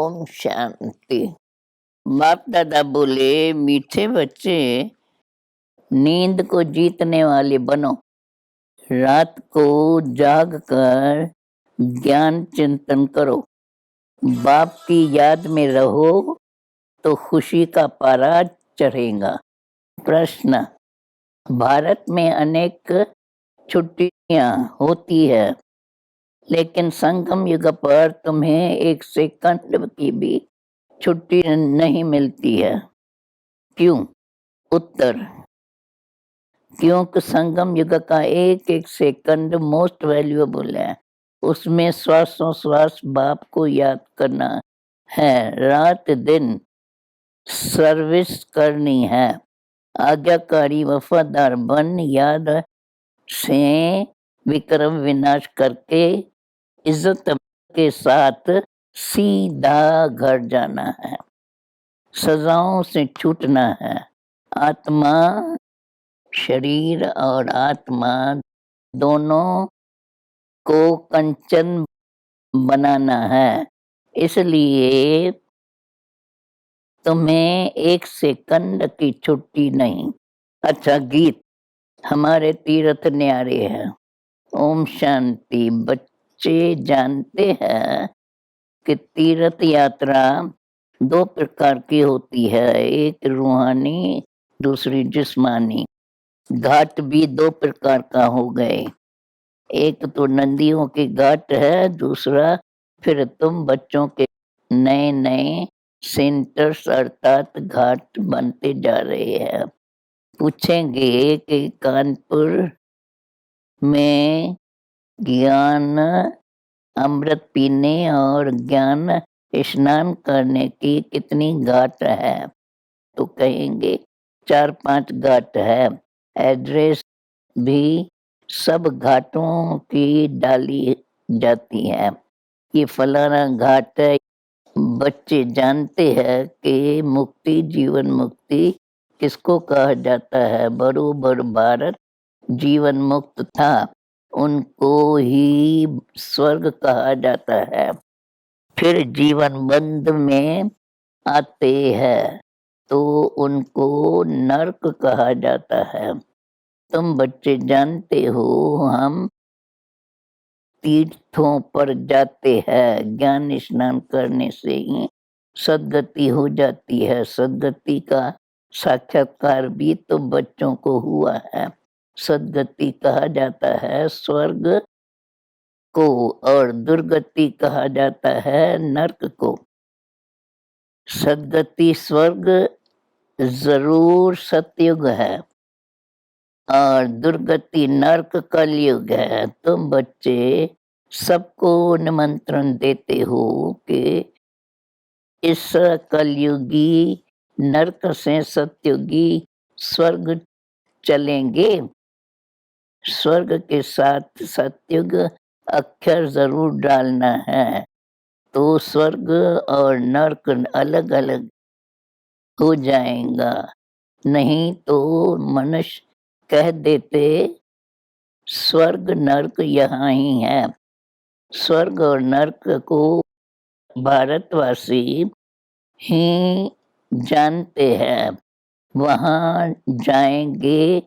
ओम शांति। बाप दादा बोले, मीठे बच्चे, नींद को जीतने वाले बनो। रात को जाग कर ज्ञान चिंतन करो। बाप की याद में रहो तो खुशी का पारा चढ़ेगा। प्रश्न: भारत में अनेक छुट्टियां होती है, लेकिन संगम युग पर तुम्हें एक सेकंड की भी छुट्टी नहीं मिलती है। क्यों? उत्तर: क्योंकि संगम युग का एक एक सेकंड मोस्ट वैल्यूएबल है। उसमें श्वासों श्वास बाप को याद करना है, रात दिन सर्विस करनी है। आज्ञाकारी वफादार बन याद से विक्रम विनाश करके इज्जत के साथ सीधा घर जाना है। सजाओं से छूटना है। आत्मा, शरीर और आत्मा दोनों को कंचन बनाना है। इसलिए तुम्हें एक सेकंड की छुट्टी नहीं। अच्छा गीत: हमारे तीर्थ न्यारे हैं। ओम शांति। बच्चे जानते हैं कि तीर्थ यात्रा दो प्रकार की होती है, एक रूहानी, दूसरी जिस्मानी। घाट भी दो प्रकार का हो गए, एक तो नदियों के घाट है, दूसरा फिर तुम बच्चों के नए नए सेंटर्स अर्थात घाट बनते जा रहे हैं। पूछेंगे कि कानपुर में ज्ञान अमृत पीने और ज्ञान स्नान करने की कितनी घाट है? तो कहेंगे 4-5 घाट है। एड्रेस भी सब घाटों की डाली जाती है। ये फलाना घाट है। बच्चे जानते हैं कि मुक्ति, जीवन मुक्ति किसको कहा जाता है? बरोबर भारत जीवन मुक्त था, उनको ही स्वर्ग कहा जाता है। फिर जीवन बंध में आते हैं तो उनको नरक कहा जाता है। तुम बच्चे जानते हो, हम तीर्थों पर जाते हैं, ज्ञान स्नान करने से ही सद्गति हो जाती है। सद्गति का साक्षात्कार भी तो बच्चों को हुआ है। सद्गति कहा जाता है स्वर्ग को और दुर्गति कहा जाता है नरक को। सद्गति स्वर्ग जरूर सतयुग है और दुर्गति नरक कलयुग है। तुम बच्चे सबको निमंत्रण देते हो कि इस कलयुगी नरक से सतयुगी स्वर्ग चलेंगे। स्वर्ग के साथ सतयुग अक्षर जरूर डालना है, तो स्वर्ग और नरक अलग अलग हो जाएगा। नहीं तो मनुष्य कह देते स्वर्ग नरक यहाँ ही है। स्वर्ग और नरक को भारतवासी ही जानते हैं। वहाँ जाएंगे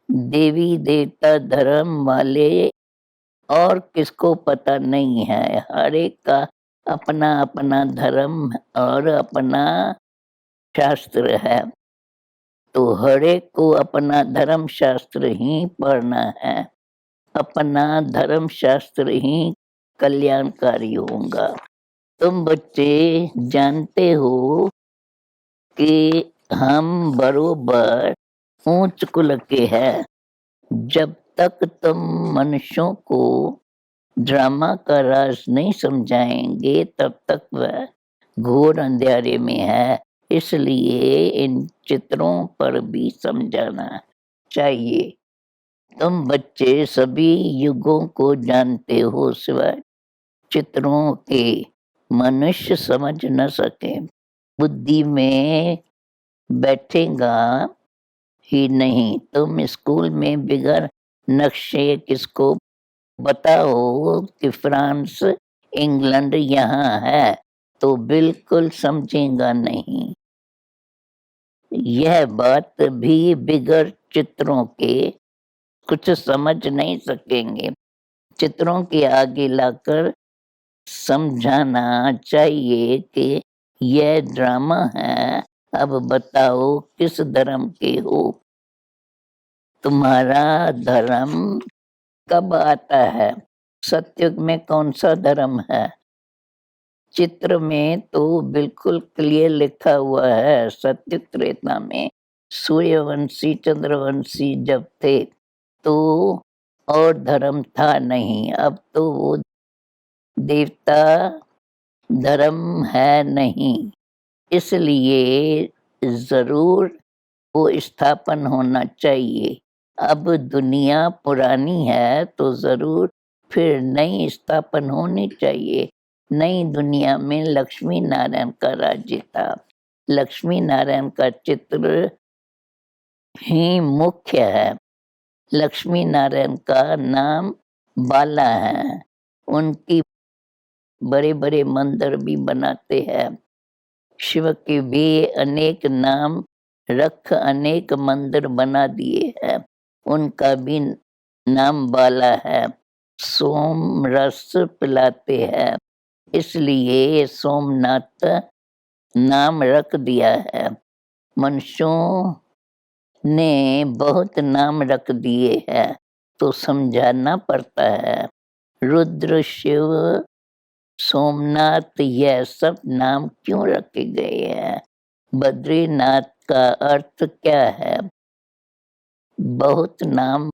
देवी देवता धर्म वाले, और किसको पता नहीं है। हर एक का अपना अपना धर्म और अपना शास्त्र है, तो हर एक को अपना धर्म शास्त्र ही पढ़ना है। अपना धर्म शास्त्र ही कल्याणकारी होगा। तुम बच्चे जानते हो कि हम बरोबर ऊंच कुल के हैं। जब तक तुम मनुष्यों को ड्रामा का राज नहीं समझाएंगे, तब तक वह घोर अंधेरे में है। इसलिए इन चित्रों पर भी समझाना चाहिए। तुम बच्चे सभी युगों को जानते हो, सिवाय चित्रों के मनुष्य समझ न सके। बुद्धि में बैठेगा ही नहीं। तुम स्कूल में बिगर नक्शे किसको बताओ कि फ्रांस इंग्लैंड यहाँ है, तो बिल्कुल समझेगा नहीं। यह बात भी बिगड़ चित्रों के कुछ समझ नहीं सकेंगे। चित्रों के आगे लाकर समझाना चाहिए कि यह ड्रामा है। अब बताओ किस धर्म के हो? तुम्हारा धर्म कब आता है? सत्युग में कौन सा धर्म है? चित्र में तो बिल्कुल क्लियर लिखा हुआ है। सत्युग त्रेता में सूर्यवंशी चंद्रवंशी जब थे तो और धर्म था नहीं। अब तो वो देवता धर्म है नहीं, इसलिए जरूर वो स्थापन होना चाहिए। अब दुनिया पुरानी है तो जरूर फिर नई स्थापन होनी चाहिए। नई दुनिया में लक्ष्मी नारायण का राज्य था। लक्ष्मी नारायण का चित्र ही मुख्य है। लक्ष्मी नारायण का नाम बाला है। उनकी बड़े बड़े मंदिर भी बनाते हैं। शिव के भी अनेक नाम रख अनेक मंदिर बना दिए हैं। उनका भी नाम बाला है। सोम रस पिलाते हैं, इसलिए सोमनाथ नाम रख दिया है। मनुष्यों ने बहुत नाम रख दिए हैं तो समझाना पड़ता है। रुद्र शिव सोमनाथ यह सब नाम क्यों रखे गए हैं? बद्रीनाथ का अर्थ क्या है? बहुत नाम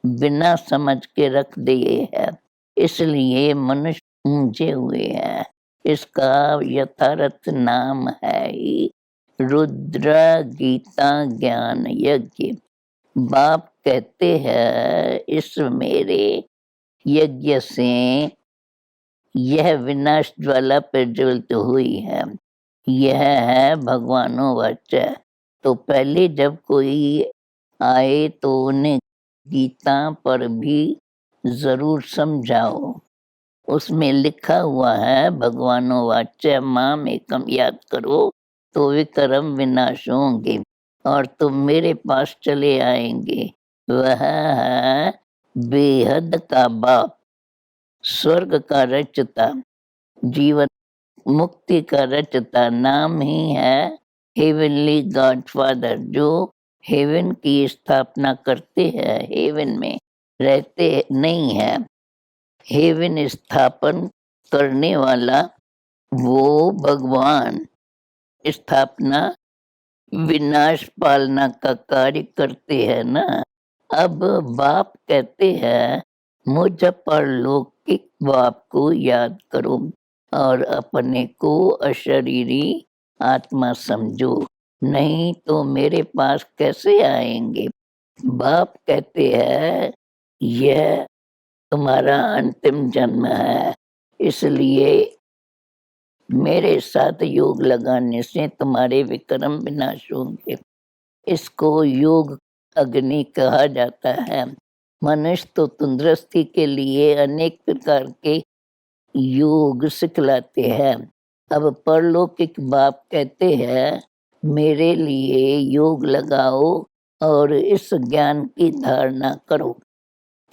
बिना समझ के रख दिए हैं, इसलिए मनुष्य मूंझे हुए हैं। इसका यथार्थ नाम है ही रुद्र गीता ज्ञान यज्ञ। बाप कहते हैं इस मेरे यज्ञ से यह विनाश ज्वाला प्रज्वलित हुई है। यह है भगवानोवाच। तो पहले जब कोई आए तो उन्हें गीता पर भी जरूर समझाओ। उसमें लिखा हुआ है भगवानोवाच माम एकम याद करो तो विक्रम विनाश होंगे और तुम मेरे पास चले आएंगे। वह है बेहद का बाप, स्वर्ग का रचता, जीवन मुक्ति का रचता। नाम ही है हेवनली गॉडफादर, जो हेवन की स्थापना करते हैं, हेवन में रहते नहीं है। हेवन स्थापन करने वाला वो भगवान, स्थापना विनाश पालना का कार्य करते हैं ना। अब बाप कहते हैं मुझ परलौकिक बाप को याद करो और अपने को अशरीरी आत्मा समझो, नहीं तो मेरे पास कैसे आएंगे? बाप कहते हैं यह तुम्हारा अंतिम जन्म है, इसलिए मेरे साथ योग लगाने से तुम्हारे विक्रम विनाश होंगे। इसको योग अग्नि कहा जाता है। मनुष्य तो तंदुरुस्ती के लिए अनेक प्रकार के योग सिखलाते हैं। अब परलौकिक बाप कहते हैं मेरे लिए योग लगाओ और इस ज्ञान की धारणा करो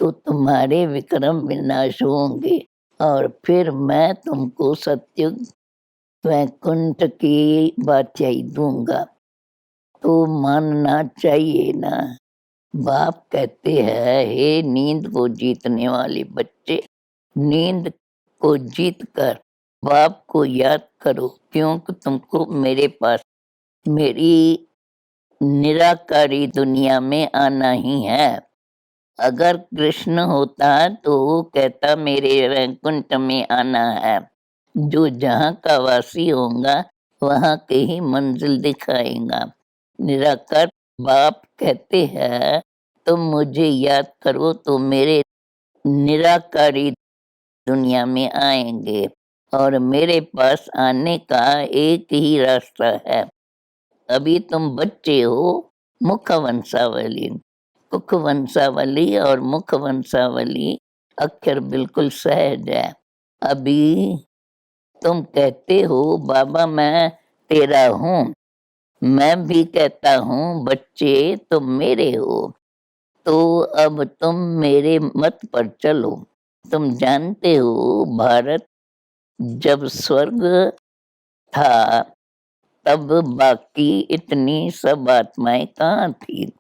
तो तुम्हारे विक्रम विनाश होंगे और फिर मैं तुमको सत्युग वैकुंठ की बादशाही दूंगा। तो मानना चाहिए ना। बाप कहते हैं हे नींद को जीतने वाले बच्चे, नींद को जीत कर बाप को याद करो, क्योंकि तुमको मेरे पास मेरी निराकारी दुनिया में आना ही है। अगर कृष्ण होता तो वो कहता मेरे वैकुंठ में आना है। जो जहाँ का वासी होगा वहाँ के ही मंजिल दिखाएगा। निराकार बाप कहते हैं तुम मुझे याद करो तो मेरे निराकारी दुनिया में आएंगे और मेरे पास आने का एक ही रास्ता है। अभी तुम बच्चे हो। मुख वंशावली, कुख वंशावली और मुख वंशावली अक्षर बिल्कुल सहज है। अभी तुम कहते हो बाबा मैं तेरा हूँ, मैं भी कहता हूँ बच्चे तुम मेरे हो। तो अब तुम मेरे मत पर चलो। तुम जानते हो भारत जब स्वर्ग था तब बाकी इतनी सब आत्माएं कहाँ थी।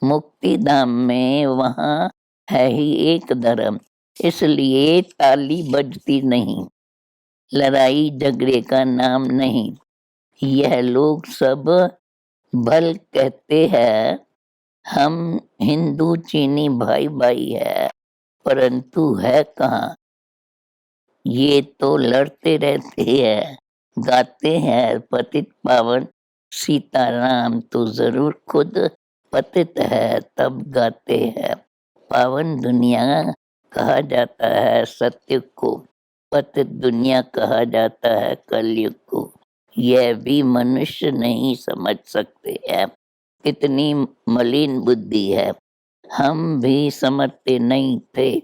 मुक्ति धाम में वहाँ है ही एक धर्म, इसलिए ताली बजती नहीं, लड़ाई झगड़े का नाम नहीं। यह लोग सब भल कहते हैं हम हिंदू चीनी भाई भाई है, परंतु है कहाँ। ये तो लड़ते रहते हैं, गाते हैं पतित पावन सीताराम, तो जरूर खुद पतित है तब गाते हैं। पावन दुनिया कहा जाता है सत्युग को, पतित दुनिया कहा जाता है कलयुग को। यह भी मनुष्य नहीं समझ सकते हैं, कितनी मलिन बुद्धि है। हम भी समझते नहीं थे,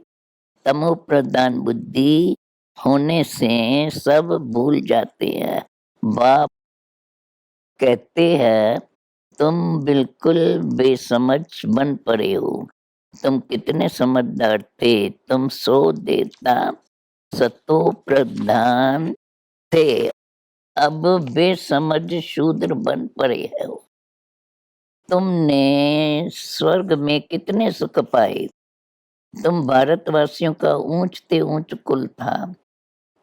तमो प्रधान बुद्धि होने से सब भूल जाते हैं। बाप कहते हैं तुम बिल्कुल बेसमझ बन पड़े हो। तुम कितने समझदार थे, तुम 100 देवता सतो प्रधान थे, अब बेसमझ शूद्र बन पड़े हो। तुमने स्वर्ग में कितने सुख पाए। तुम भारतवासियों का ऊंचते ऊंच कुल था,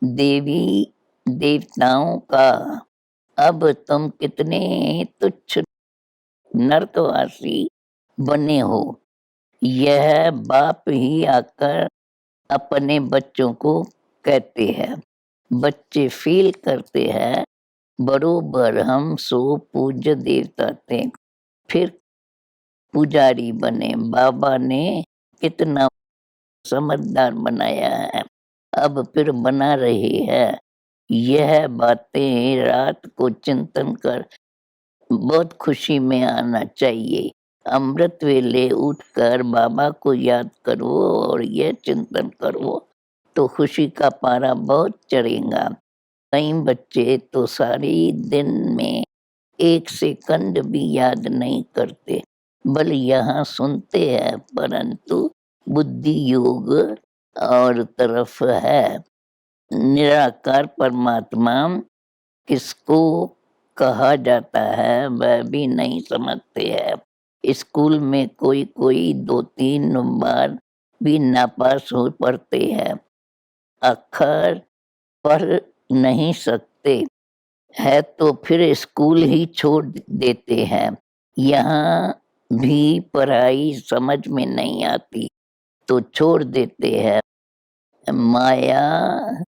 देवी देवताओं का। अब तुम कितने तुच्छ नर्कवासी बने हो। यह बाप ही आकर अपने बच्चों को कहते हैं। बच्चे फील करते हैं बरोबर हम सो पूज्य देवता थे, फिर पुजारी बने। बाबा ने कितना समझदार बनाया है, अब फिर बना रहे हैं। यह बातें रात को चिंतन कर बहुत खुशी में आना चाहिए। अमृत वेले उठकर बाबा को याद करो और यह चिंतन करो तो खुशी का पारा बहुत चढ़ेगा। कई बच्चे तो सारे दिन में एक सेकंड भी याद नहीं करते, बल यहाँ सुनते हैं परंतु बुद्धि योग और तरफ है। निराकार परमात्मा किसको कहा जाता है वह भी नहीं समझते हैं। स्कूल में कोई कोई 2-3 बार भी नापास हो पड़ते हैं, अक्षर पढ़ नहीं सकते है तो फिर स्कूल ही छोड़ देते हैं। यहाँ भी पढ़ाई समझ में नहीं आती तो छोड़ देते हैं। माया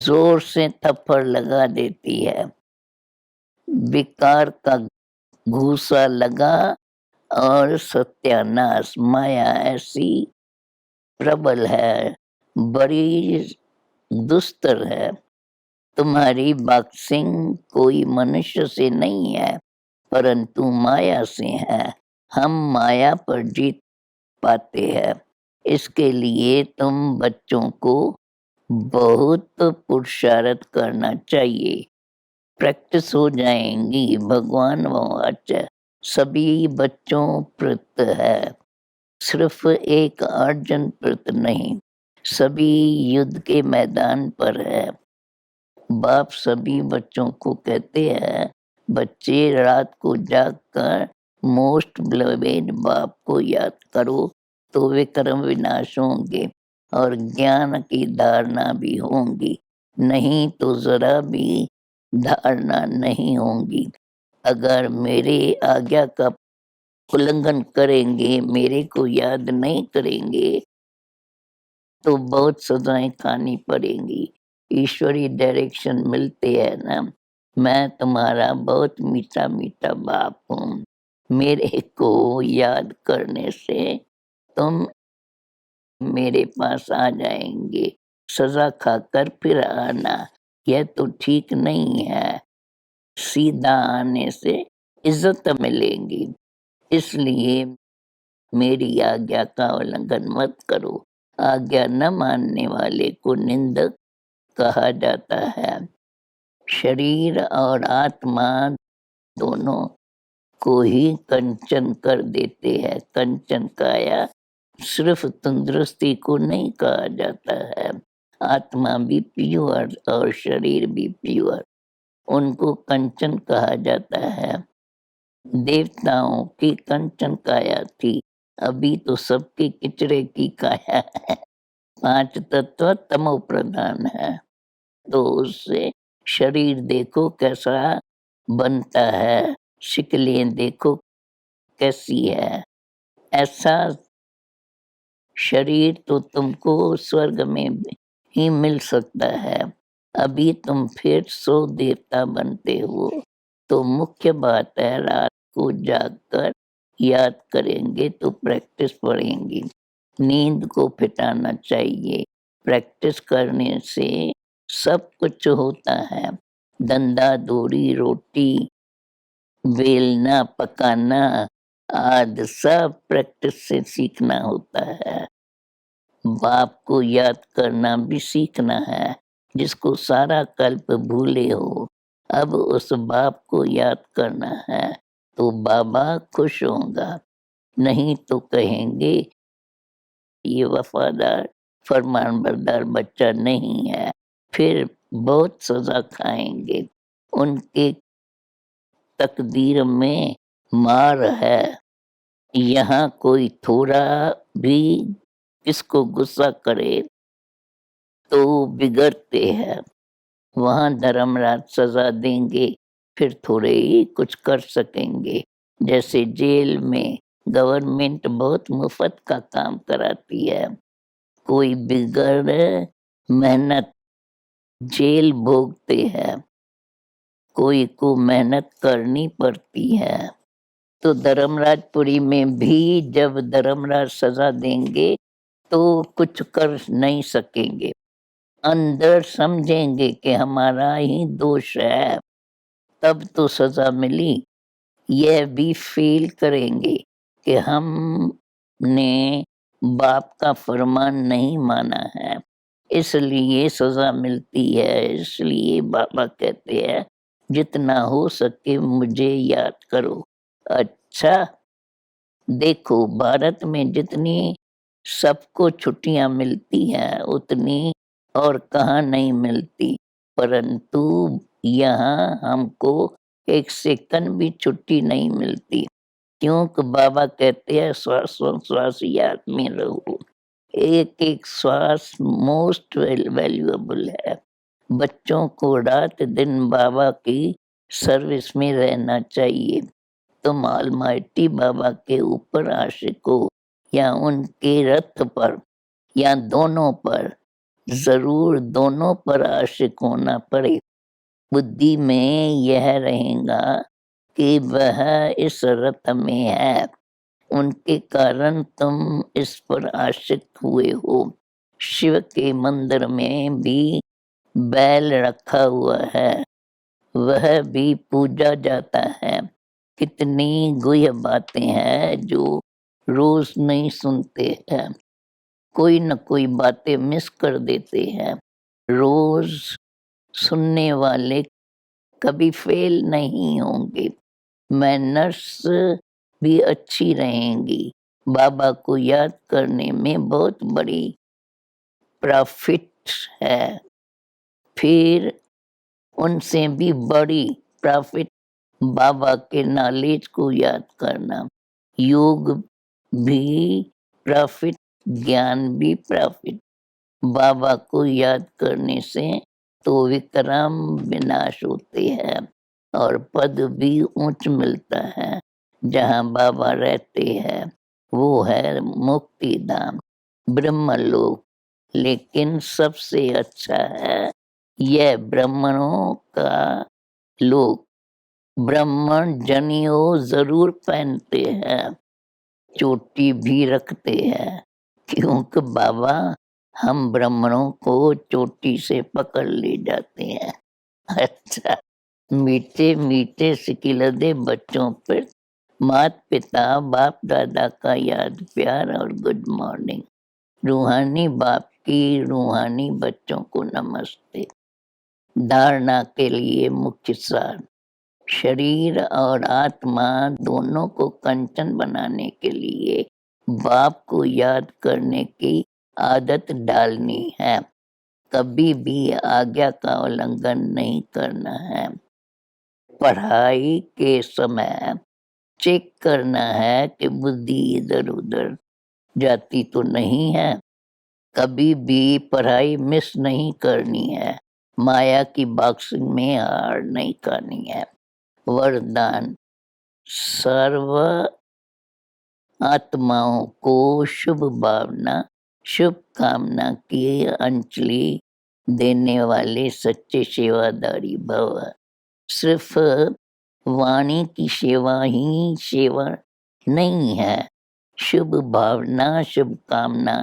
जोर से थप्पड़ लगा देती है, विकार का घूसा लगा और सत्यानाश। माया ऐसी प्रबल है, बड़ी दुस्तर है। तुम्हारी बॉक्सिंग कोई मनुष्य से नहीं है परंतु माया से है। हम माया पर जीत पाते हैं, इसके लिए तुम बच्चों को बहुत पुरुषार्थ करना चाहिए। प्रैक्टिस हो जाएंगी। भगवान वाच सभी बच्चों प्रत है, सिर्फ एक अर्जुन प्रत नहीं, सभी युद्ध के मैदान पर है। बाप सभी बच्चों को कहते हैं बच्चे रात को जागकर मोस्ट ब्लेवेड बाप को याद करो तो विक्रम विनाश होंगे और ज्ञान की धारणा भी होंगी, नहीं तो जरा भी धारणा नहीं होंगी। अगर मेरे आज्ञा का उल्लंघन करेंगे, मेरे को याद नहीं करेंगे तो बहुत सजाएं खानी पड़ेंगी। ईश्वरी डायरेक्शन मिलते है ना। मैं तुम्हारा बहुत मीठा मीठा बाप हूँ, मेरे को याद करने से तुम मेरे पास आ जाएंगे। सजा खाकर फिर आना, यह तो ठीक नहीं है। सीधा आने से इज्जत मिलेगी, इसलिए मेरी आज्ञा का उल्लंघन मत करो। आज्ञा न मानने वाले को निंदक कहा जाता है। शरीर और आत्मा दोनों को ही कंचन कर देते हैं। कंचन काया सिर्फ तंदुरुस्ती को नहीं कहा जाता है, आत्मा भी प्योर और शरीर भी प्योर, उनको कंचन कहा जाता है। देवताओं की कंचन काया थी, अभी तो सबकी किचड़े की काया है। 5 तत्व तमो प्रधान है, तो उससे शरीर देखो कैसा बनता है, शिकलें देखो कैसी है। ऐसा शरीर तो तुमको स्वर्ग में ही मिल सकता है। अभी तुम फिर 100 देवता बनते हो, तो मुख्य बात है रात को जागकर याद करेंगे तो प्रैक्टिस पड़ेंगी। नींद को फिटाना चाहिए, प्रैक्टिस करने से सब कुछ होता है। धंधा दोरी रोटी बेलना पकाना आदि सब प्रैक्टिस से सीखना होता है। बाप को याद करना भी सीखना है, जिसको सारा कल्प भूले हो। अब उस बाप को याद करना है तो बाबा खुश होगा, नहीं तो कहेंगे ये वफादार फरमानबरदार बच्चा नहीं है, फिर बहुत सजा खाएंगे। उनके तकदीर में मार है। यहाँ कोई थोड़ा भी किसको गुस्सा करे तो बिगड़ते हैं। वहाँ धर्मराज सजा देंगे, फिर थोड़े ही कुछ कर सकेंगे। जैसे जेल में गवर्नमेंट बहुत मुफ्त का काम कराती है, कोई बिगड़ मेहनत जेल भोगते हैं, कोई को मेहनत करनी पड़ती है। तो धर्मराजपुरी में भी जब धर्मराज सजा देंगे तो कुछ कर नहीं सकेंगे, अंदर समझेंगे कि हमारा ही दोष है, तब तो सजा मिली। यह भी फील करेंगे कि हमने बाप का फरमान नहीं माना है, इसलिए सजा मिलती है। इसलिए बाबा कहते हैं जितना हो सके मुझे याद करो। अच्छा, देखो भारत में जितनी सबको छुट्टियां मिलती हैं उतनी और कहाँ नहीं मिलती, परंतु यहाँ हमको 1 सेकंड भी छुट्टी नहीं मिलती, क्योंकि बाबा कहते हैं श्वास याद में रहो। एक एक श्वास मोस्ट वैल्यूएबल है। बच्चों को रात दिन बाबा की सर्विस में रहना चाहिए। तुम ऑलमाइटी बाबा के ऊपर आशिक हो या उनके रथ पर या दोनों पर, जरूर दोनों पर आशिक होना पड़े। बुद्धि में यह रहेगा कि वह इस रथ में है, उनके कारण तुम इस पर आशिक हुए हो। शिव के मंदिर में भी बैल रखा हुआ है, वह भी पूजा जाता है। कितनी गुह्य बातें हैं जो रोज नहीं सुनते हैं, कोई न कोई बातें मिस कर देते हैं। रोज सुनने वाले कभी फेल नहीं होंगे, मैनर्स भी अच्छी रहेंगी। बाबा को याद करने में बहुत बड़ी प्रॉफिट है, फिर उनसे भी बड़ी प्रॉफिट बाबा के नॉलेज को याद करना। योग भी प्रॉफिट, ज्ञान भी प्रॉफिट। बाबा को याद करने से तो विक्रम विनाश होते हैं और पद भी ऊंच मिलता है। जहाँ बाबा रहते हैं वो है मुक्ति धाम, ब्रह्मलोक। लेकिन सबसे अच्छा है यह ब्राह्मणों का लोक। ब्राह्मण जनेऊ जरूर पहनते हैं, चोटी भी रखते हैं, क्योंकि बाबा हम ब्राह्मणों को चोटी से पकड़ ले जाते हैं। अच्छा, मीठे मीठे सिकिलदे बच्चों पर माता पिता बाप दादा का याद प्यार और गुड मॉर्निंग। रूहानी बाप बाकी रूहानी बच्चों को नमस्ते। धारणा के लिए मुख्य सार, शरीर और आत्मा दोनों को कंचन बनाने के लिए बाप को याद करने की आदत डालनी है। कभी भी आज्ञा का उल्लंघन नहीं करना है। पढ़ाई के समय चेक करना है कि बुद्धि इधर उधर जाती तो नहीं है। कभी भी पढ़ाई मिस नहीं करनी है। माया की बॉक्सिंग में हार नहीं करनी है। वरदान, सर्व आत्माओं को शुभ भावना शुभ कामना की अंजलि देने वाले सच्चे सेवादारी भव। सिर्फ वाणी की सेवा ही सेवा नहीं है, शुभ भावना शुभ कामना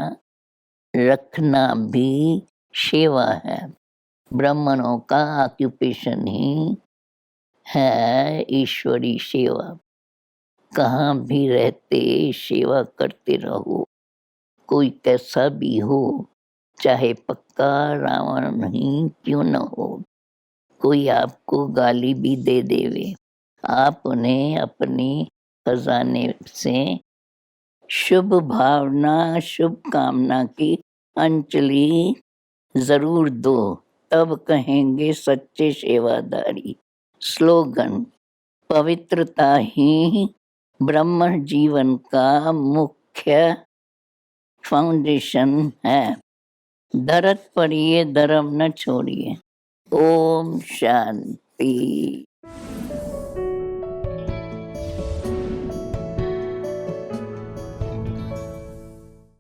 रखना भी सेवा है। ब्राह्मणों का ऑक्यूपेशन ही है ईश्वरी सेवा। कहाँ भी रहते सेवा करते रहो, कोई कैसा भी हो, चाहे पक्का रावण ही क्यों न हो। कोई आपको गाली भी दे देवे, आप उन्हें अपने खजाने से शुभ भावना शुभ कामना की अंजलि जरूर दो, तब कहेंगे सच्चे सेवादारी। स्लोगन, पवित्रता ही ब्रह्म जीवन का मुख्य फाउंडेशन है। धरत पर ये धर्म न छोड़िए। ओम शांति।